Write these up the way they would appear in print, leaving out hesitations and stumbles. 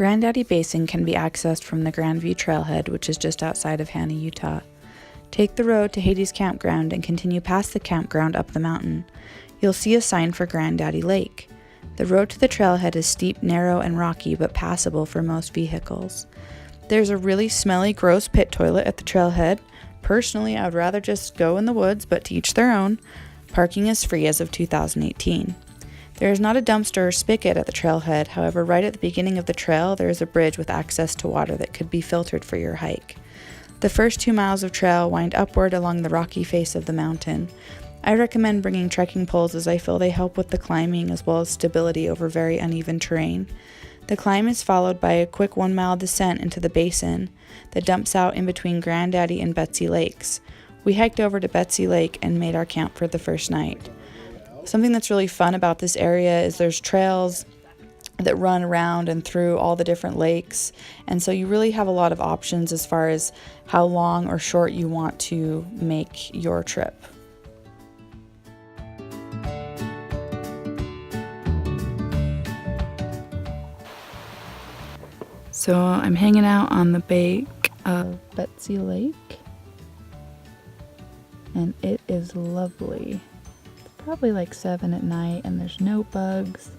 Grandaddy Basin can be accessed from the Grandview Trailhead, which is just outside of Hanna, Utah. Take the road to Hades Campground and continue past the campground up the mountain. You'll see a sign for Grandaddy Lake. The road to the trailhead is steep, narrow, and rocky, but passable for most vehicles. There's a really smelly, gross pit toilet at the trailhead. Personally, I would rather just go in the woods, but to each their own. Parking is free as of 2018. There is not a dumpster or spigot at the trailhead, however, right at the beginning of the trail, there is a bridge with access to water that could be filtered for your hike. The first 2 miles of trail wind upward along the rocky face of the mountain. I recommend bringing trekking poles as I feel they help with the climbing as well as stability over very uneven terrain. The climb is followed by a quick 1 mile descent into the basin that dumps out in between Grandaddy and Betsy Lakes. We hiked over to Betsy Lake and made our camp for the first night. Something that's really fun about this area is there's trails that run around and through all the different lakes, and so you really have a lot of options as far as how long or short you want to make your trip. So I'm hanging out on the bank of Betsy Lake, and it is lovely. It's probably like 7 at night, and there's no bugs,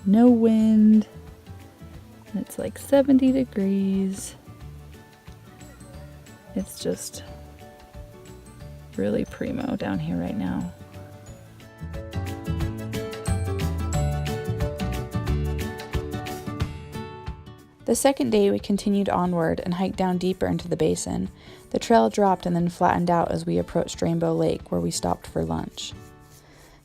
no wind, and it's like 70 degrees. It's just really primo down here right now. The second day we continued onward and hiked down deeper into the basin. The trail dropped and then flattened out as we approached Rainbow Lake, where we stopped for lunch.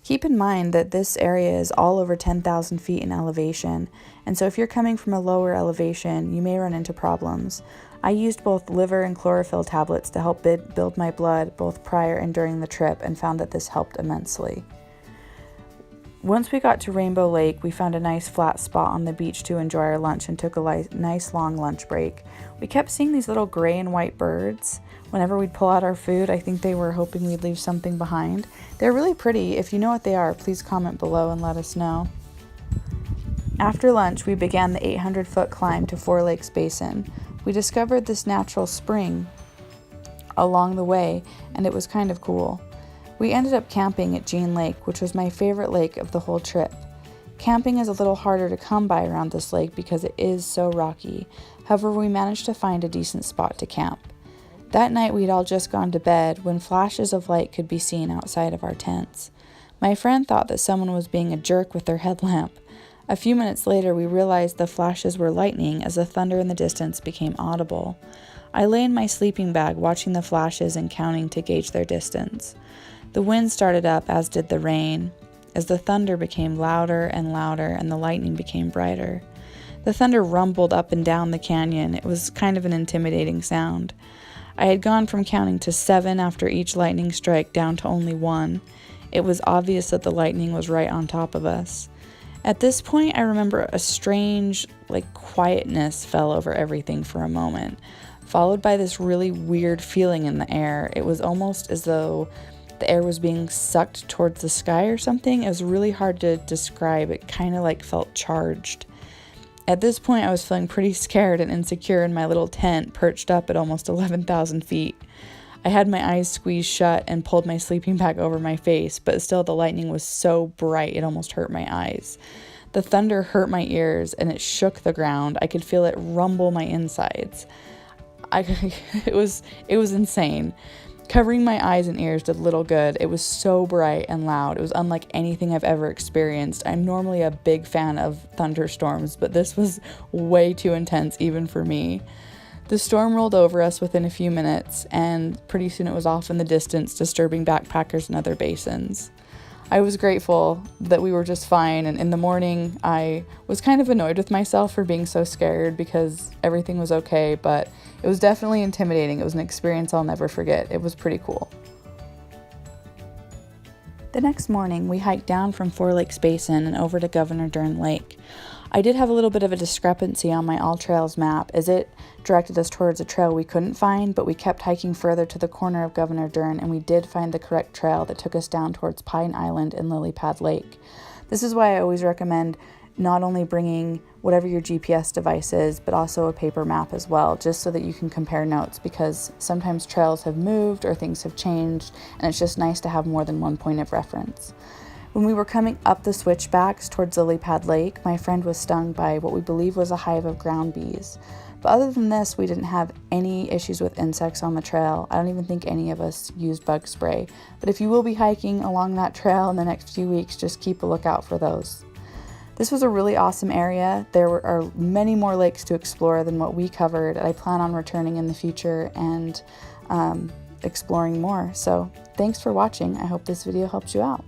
Keep in mind that this area is all over 10,000 feet in elevation, and so if you're coming from a lower elevation, you may run into problems. I used both liver and chlorophyll tablets to help build my blood both prior and during the trip and found that this helped immensely. Once we got to Rainbow Lake, we found a nice flat spot on the beach to enjoy our lunch and took a nice long lunch break. We kept seeing these little gray and white birds. Whenever we'd pull out our food, I think they were hoping we'd leave something behind. They're really pretty. If you know what they are, please comment below and let us know. After lunch, we began the 800-foot climb to Four Lakes Basin. We discovered this natural spring along the way, and it was kind of cool. We ended up camping at Jean Lake, which was my favorite lake of the whole trip. Camping is a little harder to come by around this lake because it is so rocky. However, we managed to find a decent spot to camp. That night we'd all just gone to bed when flashes of light could be seen outside of our tents. My friend thought that someone was being a jerk with their headlamp. A few minutes later we realized the flashes were lightning as the thunder in the distance became audible. I lay in my sleeping bag watching the flashes and counting to gauge their distance. The wind started up, as did the rain, as the thunder became louder and louder and the lightning became brighter. The thunder rumbled up and down the canyon. It was kind of an intimidating sound. I had gone from counting to 7 after each lightning strike down to only 1. It was obvious that the lightning was right on top of us. At this point, I remember a strange, quietness fell over everything for a moment, followed by this really weird feeling in the air. It was almost as though the air was being sucked towards the sky or something. It was really hard to describe. It kind of felt charged. At this point, I was feeling pretty scared and insecure in my little tent perched up at almost 11,000 feet. I had my eyes squeezed shut and pulled my sleeping bag over my face, but still the lightning was so bright it almost hurt my eyes. The thunder hurt my ears and it shook the ground. I could feel it rumble my insides. It was insane. Covering my eyes and ears did little good. It was so bright and loud. It was unlike anything I've ever experienced. I'm normally a big fan of thunderstorms, but this was way too intense even for me. The storm rolled over us within a few minutes, and pretty soon it was off in the distance, disturbing backpackers in other basins. I was grateful that we were just fine, and in the morning I was kind of annoyed with myself for being so scared because everything was okay, but it was definitely intimidating. It was an experience I'll never forget. It was pretty cool. The next morning, we hiked down from Four Lakes Basin and over to Governor Dern Lake. I did have a little bit of a discrepancy on my All Trails map as it directed us towards a trail we couldn't find, but we kept hiking further to the corner of Governor Dern and we did find the correct trail that took us down towards Pine Island and Lily Pad Lake. This is why I always recommend not only bringing whatever your GPS device is, but also a paper map as well, just so that you can compare notes, because sometimes trails have moved or things have changed, and it's just nice to have more than one point of reference. When we were coming up the switchbacks towards Lily Pad Lake, my friend was stung by what we believe was a hive of ground bees. But other than this, we didn't have any issues with insects on the trail. I don't even think any of us used bug spray. But if you will be hiking along that trail in the next few weeks, just keep a lookout for those. This was a really awesome area. There are many more lakes to explore than what we covered. I plan on returning in the future and exploring more. So thanks for watching. I hope this video helps you out.